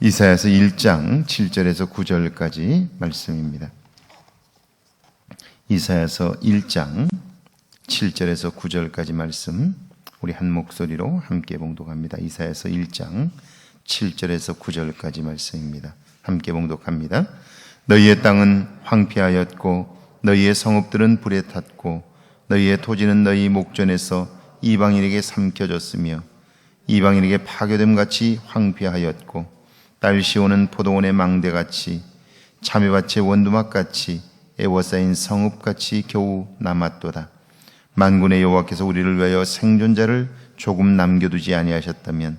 이사야서 1장 7절에서 9절까지 말씀입니다. 이사야서 1장 7절에서 9절까지 말씀 우리 한 목소리로 함께 봉독합니다. 이사야서 1장 7절에서 9절까지 말씀입니다. 함께 봉독합니다. 너희의 땅은 황폐하였고 너희의 성읍들은 불에 탔고 너희의 토지는 너희 목전에서 이방인에게 삼켜졌으며 이방인에게 파괴됨같이 황폐하였고 딸 시오는 포도원의 망대같이 자매밭의 원두막같이 애워싸인 성읍같이 겨우 남았도다. 만군의 여호와께서 우리를 위하여 생존자를 조금 남겨두지 아니하셨다면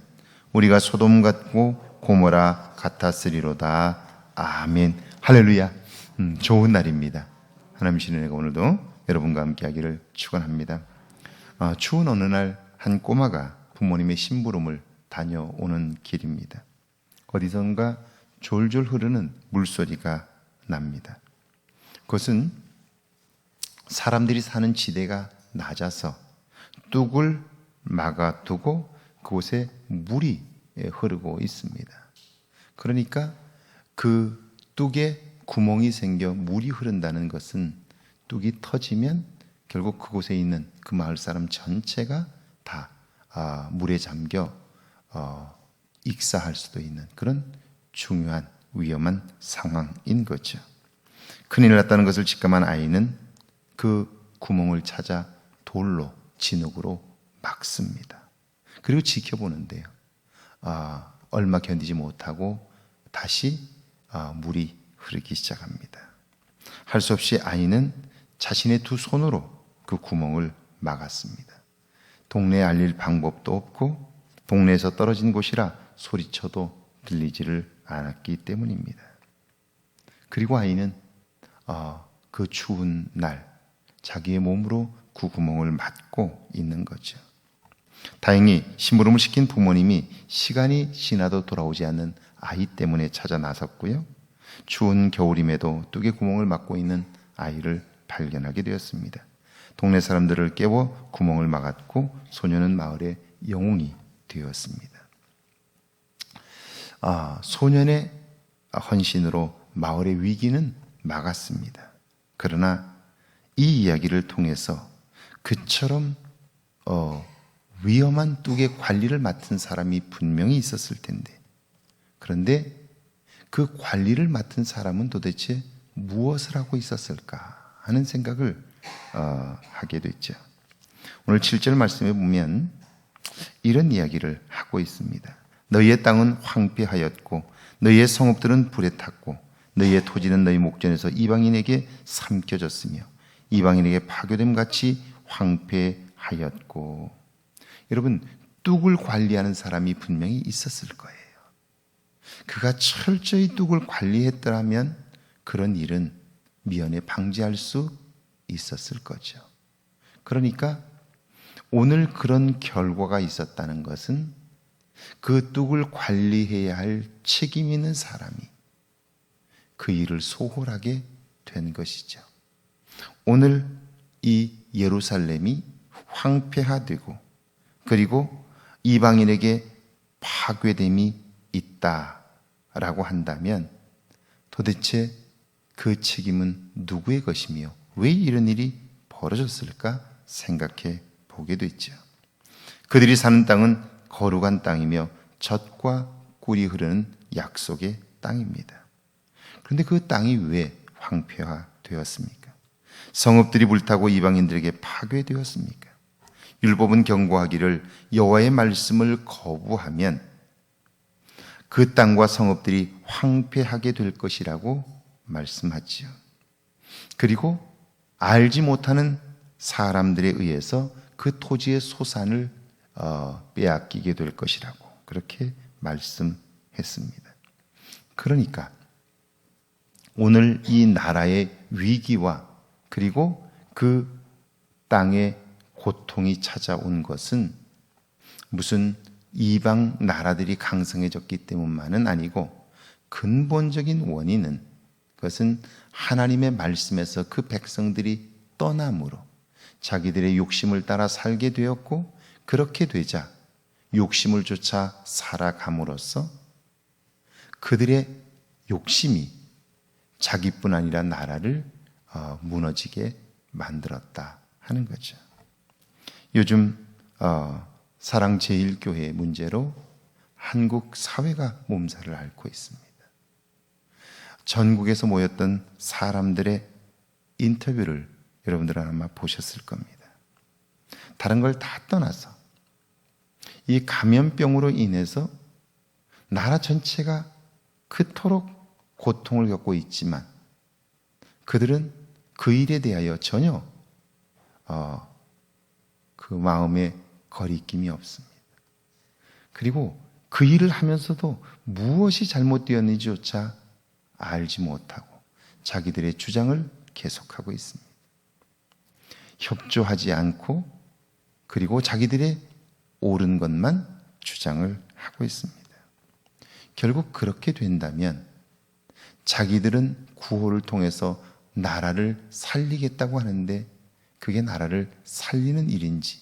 우리가 소돔 같고 고모라 같았으리로다. 아멘. 할렐루야. 좋은 날입니다. 하나님의 은혜가 오늘도 여러분과 함께 하기를 축원합니다. 추운 어느 날 한 꼬마가 부모님의 심부름을 다녀오는 길입니다. 어디선가 졸졸 흐르는 물소리가 납니다. 그것은 사람들이 사는 지대가 낮아서 뚝을 막아두고 그곳에 물이 흐르고 있습니다. 그러니까 그 뚝에 구멍이 생겨 물이 흐른다는 것은 뚝이 터지면 결국 그곳에 있는 그 마을 사람 전체가 다 물에 잠겨 익사할 수도 있는 그런 중요한 위험한 상황인 거죠. 큰일 났다는 것을 직감한 아이는 그 구멍을 찾아 돌로 진흙으로 막습니다. 그리고 지켜보는데요. 얼마 견디지 못하고 다시 물이 흐르기 시작합니다. 할 수 없이 아이는 자신의 두 손으로 그 구멍을 막았습니다. 동네에 알릴 방법도 없고 동네에서 떨어진 곳이라 소리쳐도 들리지를 않았기 때문입니다. 그리고 아이는 그 추운 날 자기의 몸으로 그 구멍을 막고 있는 거죠. 다행히 심부름을 시킨 부모님이 시간이 지나도 돌아오지 않는 아이 때문에 찾아 나섰고요. 추운 겨울임에도 뚝에 구멍을 막고 있는 아이를 발견하게 되었습니다. 동네 사람들을 깨워 구멍을 막았고 소녀는 마을의 영웅이 되었습니다. 소년의 헌신으로 마을의 위기는 막았습니다. 그러나 이 이야기를 통해서 그처럼 위험한 뚝의 관리를 맡은 사람이 분명히 있었을 텐데, 그런데 그 관리를 맡은 사람은 도대체 무엇을 하고 있었을까 하는 생각을 하게 됐죠. 오늘 7절 말씀에 보면 이런 이야기를 하고 있습니다. 너희의 땅은 황폐하였고 너희의 성읍들은 불에 탔고 너희의 토지는 너희 목전에서 이방인에게 삼켜졌으며 이방인에게 파괴됨같이 황폐하였고. 여러분, 뚝을 관리하는 사람이 분명히 있었을 거예요. 그가 철저히 뚝을 관리했더라면 그런 일은 미연에 방지할 수 있었을 거죠. 그러니까 오늘 그런 결과가 있었다는 것은 그 뚝을 관리해야 할 책임 있는 사람이 그 일을 소홀하게 된 것이죠. 오늘 이 예루살렘이 황폐화되고 그리고 이방인에게 파괴됨이 있다라고 한다면 도대체 그 책임은 누구의 것이며 왜 이런 일이 벌어졌을까 생각해 보게 됐죠. 그들이 사는 땅은 거룩한 땅이며 젖과 꿀이 흐르는 약속의 땅입니다. 그런데 그 땅이 왜 황폐화되었습니까? 성읍들이 불타고 이방인들에게 파괴되었습니까? 율법은 경고하기를 여호와의 말씀을 거부하면 그 땅과 성읍들이 황폐하게 될 것이라고 말씀하지요. 그리고 알지 못하는 사람들에 의해서 그 토지의 소산을 빼앗기게 될 것이라고 그렇게 말씀했습니다. 그러니까 오늘 이 나라의 위기와 그리고 그 땅의 고통이 찾아온 것은 무슨 이방 나라들이 강성해졌기 때문만은 아니고 근본적인 원인은 그것은 하나님의 말씀에서 그 백성들이 떠남으로 자기들의 욕심을 따라 살게 되었고 그렇게 되자 욕심을 쫓아 살아감으로써 그들의 욕심이 자기뿐 아니라 나라를 무너지게 만들었다 하는 거죠. 요즘 사랑제일교회 문제로 한국 사회가 몸살을 앓고 있습니다. 전국에서 모였던 사람들의 인터뷰를 여러분들은 아마 보셨을 겁니다. 다른 걸 다 떠나서 이 감염병으로 인해서 나라 전체가 그토록 고통을 겪고 있지만 그들은 그 일에 대하여 전혀 그 마음에 거리낌이 없습니다. 그리고 그 일을 하면서도 무엇이 잘못되었는지조차 알지 못하고 자기들의 주장을 계속하고 있습니다. 협조하지 않고 그리고 자기들의 옳은 것만 주장을 하고 있습니다. 결국 그렇게 된다면 자기들은 구호를 통해서 나라를 살리겠다고 하는데 그게 나라를 살리는 일인지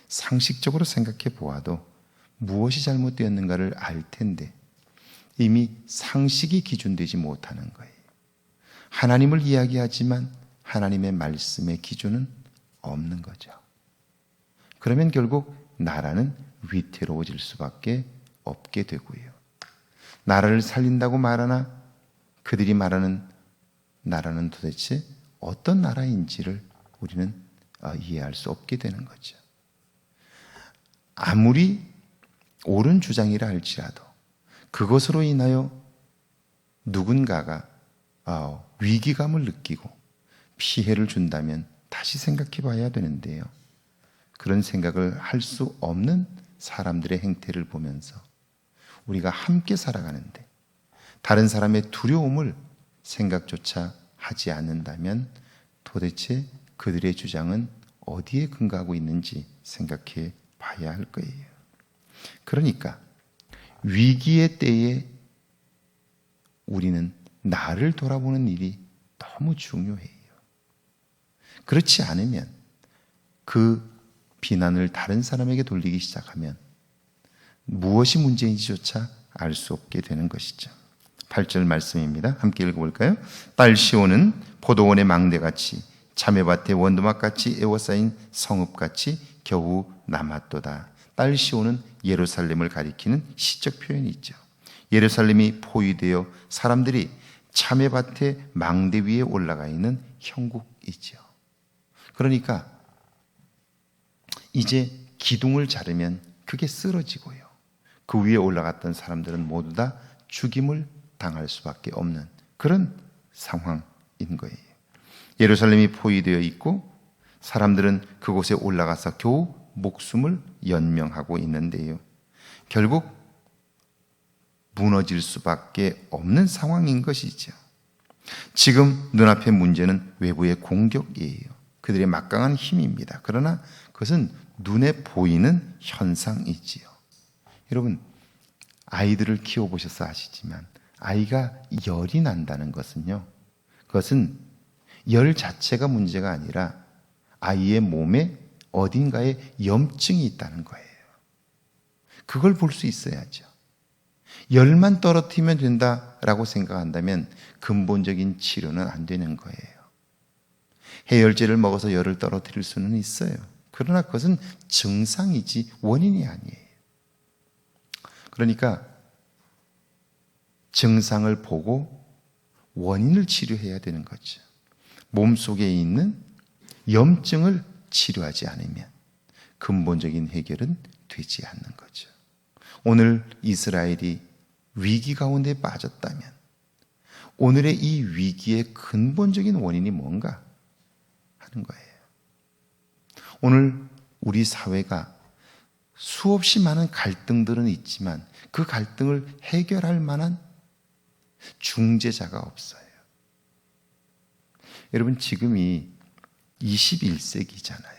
상식적으로 생각해 보아도 무엇이 잘못되었는가를 알 텐데 이미 상식이 기준되지 못하는 거예요. 하나님을 이야기하지만 하나님의 말씀의 기준은 없는 거죠. 그러면 결국 나라는 위태로워질 수밖에 없게 되고요. 나라를 살린다고 말하나 그들이 말하는 나라는 도대체 어떤 나라인지를 우리는 이해할 수 없게 되는 거죠. 아무리 옳은 주장이라 할지라도 그것으로 인하여 누군가가 위기감을 느끼고 피해를 준다면 다시 생각해 봐야 되는데요. 그런 생각을 할 수 없는 사람들의 행태를 보면서 우리가 함께 살아가는데 다른 사람의 두려움을 생각조차 하지 않는다면 도대체 그들의 주장은 어디에 근거하고 있는지 생각해 봐야 할 거예요. 그러니까 위기의 때에 우리는 나를 돌아보는 일이 너무 중요해요. 그렇지 않으면 그 비난을 다른 사람에게 돌리기 시작하면 무엇이 문제인지조차 알 수 없게 되는 것이죠. 8절 말씀입니다. 함께 읽어볼까요? 딸 시온은 포도원의 망대같이 자매밭의 원두막같이 에워싸인 성읍같이 겨우 남았도다. 딸 시온은 예루살렘을 가리키는 시적 표현이 있죠. 예루살렘이 포위되어 사람들이 자매밭의 망대 위에 올라가 있는 형국이죠. 그러니까 이제 기둥을 자르면 그게 쓰러지고요. 그 위에 올라갔던 사람들은 모두 다 죽임을 당할 수밖에 없는 그런 상황인 거예요. 예루살렘이 포위되어 있고 사람들은 그곳에 올라가서 겨우 목숨을 연명하고 있는데요. 결국 무너질 수밖에 없는 상황인 것이죠. 지금 눈앞의 문제는 외부의 공격이에요. 그들의 막강한 힘입니다. 그러나 그것은 눈에 보이는 현상이지요. 여러분, 아이들을 키워보셔서 아시지만 아이가 열이 난다는 것은요, 그것은 열 자체가 문제가 아니라 아이의 몸에 어딘가에 염증이 있다는 거예요. 그걸 볼 수 있어야죠. 열만 떨어뜨리면 된다라고 생각한다면 근본적인 치료는 안 되는 거예요. 해열제를 먹어서 열을 떨어뜨릴 수는 있어요. 그러나 그것은 증상이지 원인이 아니에요. 그러니까 증상을 보고 원인을 치료해야 되는 거죠. 몸속에 있는 염증을 치료하지 않으면 근본적인 해결은 되지 않는 거죠. 오늘 이스라엘이 위기 가운데 빠졌다면 오늘의 이 위기의 근본적인 원인이 뭔가 하는 거예요. 오늘 우리 사회가 수없이 많은 갈등들은 있지만 그 갈등을 해결할 만한 중재자가 없어요. 여러분, 지금이 21세기잖아요.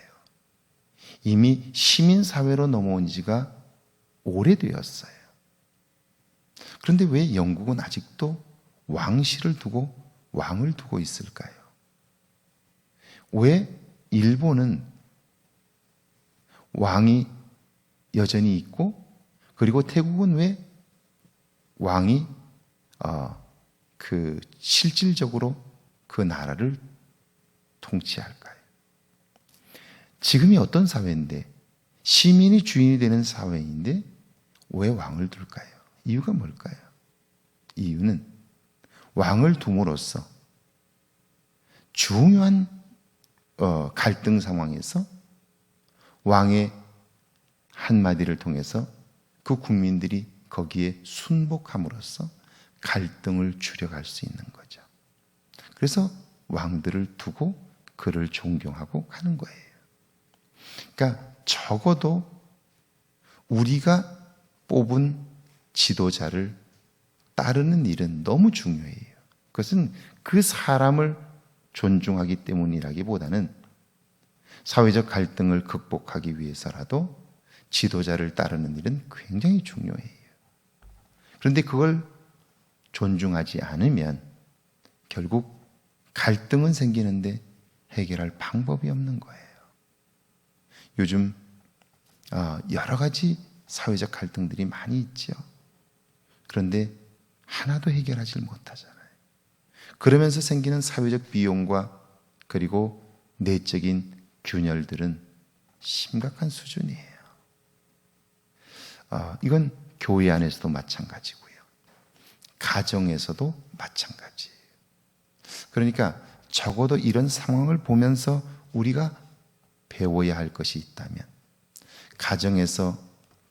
이미 시민사회로 넘어온 지가 오래되었어요. 그런데 왜 영국은 아직도 왕실을 두고 왕을 두고 있을까요? 왜 일본은 왕이 여전히 있고, 그리고 태국은 왜 왕이 그 실질적으로 그 나라를 통치할까요? 지금이 어떤 사회인데, 시민이 주인이 되는 사회인데 왜 왕을 둘까요? 이유가 뭘까요? 이유는 왕을 둠으로써 중요한 갈등 상황에서 왕의 한마디를 통해서 그 국민들이 거기에 순복함으로써 갈등을 줄여갈 수 있는 거죠. 그래서 왕들을 두고 그를 존경하고 가는 거예요. 그러니까 적어도 우리가 뽑은 지도자를 따르는 일은 너무 중요해요. 그것은 그 사람을 존중하기 때문이라기보다는 사회적 갈등을 극복하기 위해서라도 지도자를 따르는 일은 굉장히 중요해요. 그런데 그걸 존중하지 않으면 결국 갈등은 생기는데 해결할 방법이 없는 거예요. 요즘 여러 가지 사회적 갈등들이 많이 있죠. 그런데 하나도 해결하지 못하잖아요. 그러면서 생기는 사회적 비용과 그리고 내적인 균열들은 심각한 수준이에요. 이건 교회 안에서도 마찬가지고요. 가정에서도 마찬가지예요. 그러니까 적어도 이런 상황을 보면서 우리가 배워야 할 것이 있다면, 가정에서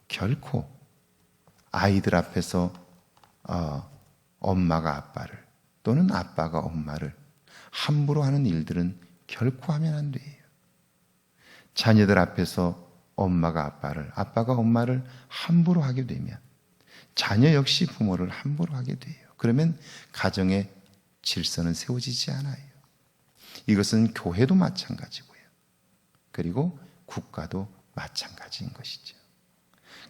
결코 아이들 앞에서 엄마가 아빠를 또는 아빠가 엄마를 함부로 하는 일들은 결코 하면 안 돼요. 자녀들 앞에서 엄마가 아빠를, 아빠가 엄마를 함부로 하게 되면 자녀 역시 부모를 함부로 하게 돼요. 그러면 가정의 질서는 세워지지 않아요. 이것은 교회도 마찬가지고요. 그리고 국가도 마찬가지인 것이죠.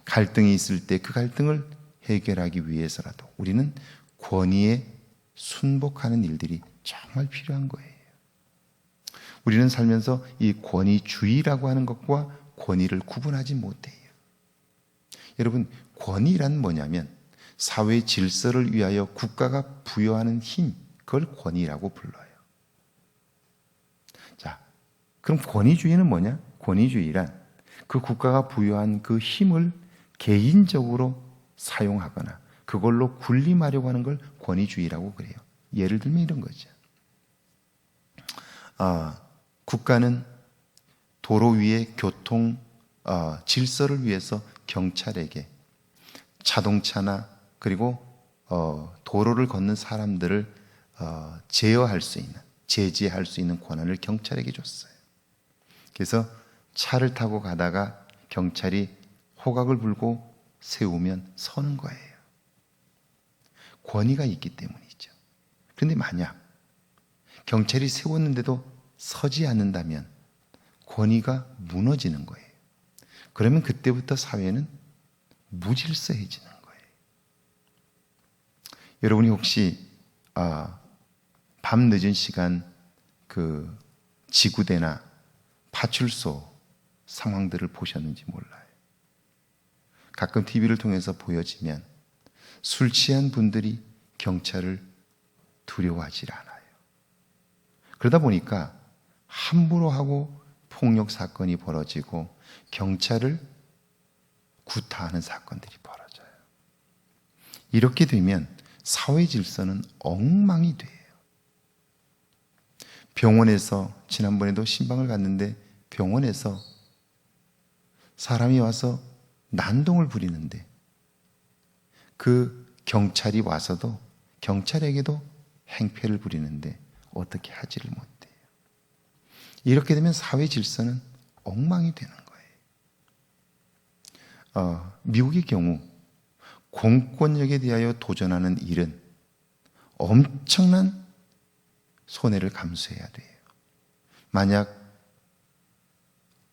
갈등이 있을 때 그 갈등을 해결하기 위해서라도 우리는 권위에 순복하는 일들이 정말 필요한 거예요. 우리는 살면서 이 권위주의라고 하는 것과 권위를 구분하지 못해요. 여러분, 권위란 뭐냐면 사회 질서를 위하여 국가가 부여하는 힘, 그걸 권위라고 불러요. 자, 그럼 권위주의는 뭐냐? 권위주의란 그 국가가 부여한 그 힘을 개인적으로 사용하거나 그걸로 군림하려고 하는 걸 권위주의라고 그래요. 예를 들면 이런 거죠. 국가는 도로 위의 교통 질서를 위해서 경찰에게 자동차나 그리고 도로를 걷는 사람들을 제어할 수 있는, 제지할 수 있는 권한을 경찰에게 줬어요. 그래서 차를 타고 가다가 경찰이 호각을 불고 세우면 서는 거예요. 권위가 있기 때문이죠. 그런데 만약 경찰이 세웠는데도 서지 않는다면 권위가 무너지는 거예요. 그러면 그때부터 사회는 무질서해지는 거예요. 여러분이 혹시 밤 늦은 시간 그 지구대나 파출소 상황들을 보셨는지 몰라요. 가끔 TV를 통해서 보여지면 술 취한 분들이 경찰을 두려워하지 않아요. 그러다 보니까 함부로 하고 폭력 사건이 벌어지고 경찰을 구타하는 사건들이 벌어져요. 이렇게 되면 사회 질서는 엉망이 돼요. 병원에서 지난번에도 신방을 갔는데 병원에서 사람이 와서 난동을 부리는데 그 경찰이 와서도 경찰에게도 행패를 부리는데 어떻게 하지를 못해요. 이렇게 되면 사회 질서는 엉망이 되는 거예요. 미국의 경우 공권력에 대하여 도전하는 일은 엄청난 손해를 감수해야 돼요. 만약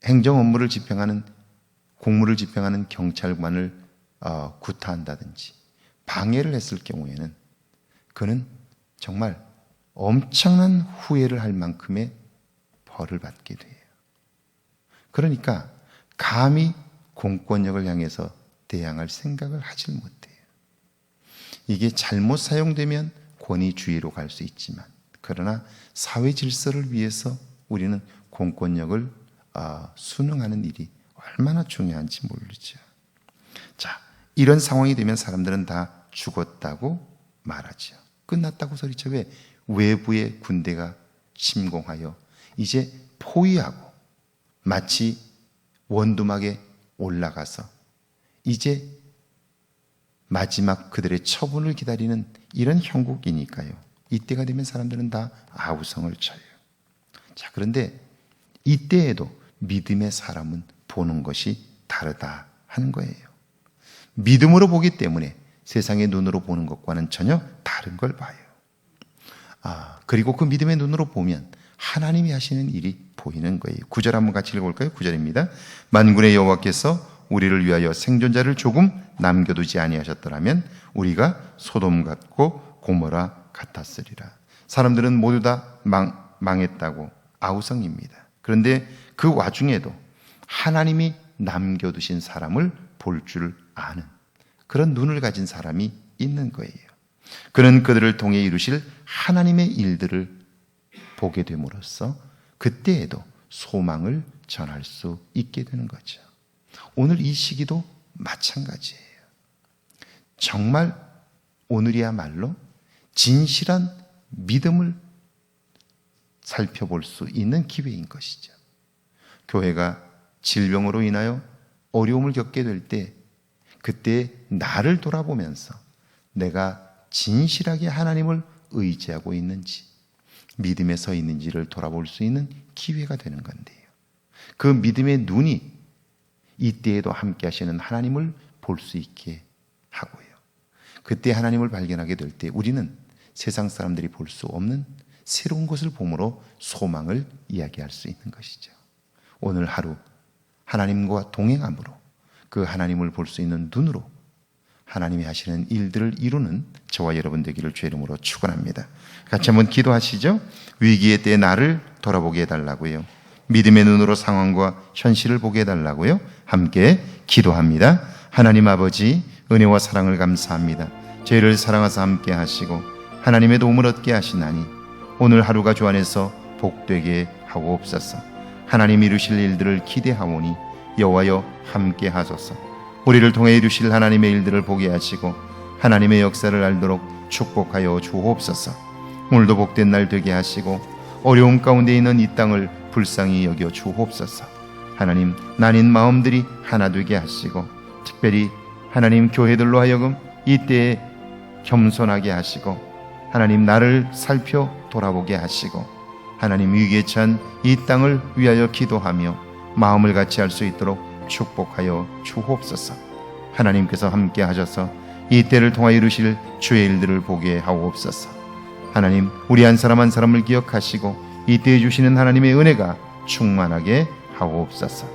행정 업무를 집행하는, 공무를 집행하는 경찰관을 구타한다든지 방해를 했을 경우에는 그는 정말 엄청난 후회를 할 만큼의 벌을 받게 돼요. 그러니까 감히 공권력을 향해서 대항할 생각을 하질 못해요. 이게 잘못 사용되면 권위주의로 갈 수 있지만, 그러나 사회 질서를 위해서 우리는 공권력을 순응하는 일이 얼마나 중요한지 모르죠. 자, 이런 상황이 되면 사람들은 다 죽었다고 말하죠. 끝났다고 소리쳐. 왜? 외부의 군대가 침공하여 이제 포위하고 마치 원두막에 올라가서 이제 마지막 그들의 처분을 기다리는 이런 형국이니까요. 이때가 되면 사람들은 다 아우성을 쳐요. 자, 그런데 이때에도 믿음의 사람은 보는 것이 다르다 하는 거예요. 믿음으로 보기 때문에 세상의 눈으로 보는 것과는 전혀 다른 걸 봐요. 그리고 그 믿음의 눈으로 보면 하나님이 하시는 일이 보이는 거예요. 9절 한번 같이 읽어볼까요? 9절입니다. 만군의 여호와께서 우리를 위하여 생존자를 조금 남겨두지 아니하셨더라면 우리가 소돔 같고 고모라 같았으리라. 사람들은 모두 다 망했다고 아우성입니다. 그런데 그 와중에도 하나님이 남겨두신 사람을 볼 줄 아는 그런 눈을 가진 사람이 있는 거예요. 그는 그들을 통해 이루실 하나님의 일들을 보게 됨으로써 그때에도 소망을 전할 수 있게 되는 거죠. 오늘 이 시기도 마찬가지예요. 정말 오늘이야말로 진실한 믿음을 살펴볼 수 있는 기회인 것이죠. 교회가 질병으로 인하여 어려움을 겪게 될 때 그때 나를 돌아보면서 내가 진실하게 하나님을 의지하고 있는지 믿음에 서 있는지를 돌아볼 수 있는 기회가 되는 건데요. 그 믿음의 눈이 이때에도 함께 하시는 하나님을 볼 수 있게 하고요. 그때 하나님을 발견하게 될 때 우리는 세상 사람들이 볼 수 없는 새로운 것을 봄으로 소망을 이야기할 수 있는 것이죠. 오늘 하루 하나님과 동행함으로 그 하나님을 볼 수 있는 눈으로 하나님이 하시는 일들을 이루는 저와 여러분 되기를 주의 이름으로 축원합니다. 같이 한번 기도하시죠. 위기의 때에 나를 돌아보게 해달라고요. 믿음의 눈으로 상황과 현실을 보게 해달라고요. 함께 기도합니다. 하나님 아버지, 은혜와 사랑을 감사합니다. 저희를 사랑하사 함께 하시고 하나님의 도움을 얻게 하시나니 오늘 하루가 주 안에서 복되게 하옵소서. 하나님 이루실 일들을 기대하오니 여호와여 함께 하소서. 우리를 통해 이루실 하나님의 일들을 보게 하시고 하나님의 역사를 알도록 축복하여 주옵소서. 오늘도 복된 날 되게 하시고 어려움 가운데 있는 이 땅을 불쌍히 여겨 주옵소서. 하나님 나뉜 마음들이 하나 되게 하시고 특별히 하나님 교회들로 하여금 이때에 겸손하게 하시고 하나님 나를 살펴 돌아보게 하시고 하나님 위기에 처한 이 땅을 위하여 기도하며 마음을 같이 할 수 있도록 축복하여 주옵소서. 하나님께서 함께 하셔서 이 때를 통하여 이루실 주의 일들을 보게 하옵소서. 하나님 우리 한 사람 한 사람을 기억하시고 이 때에 주시는 하나님의 은혜가 충만하게 하옵소서.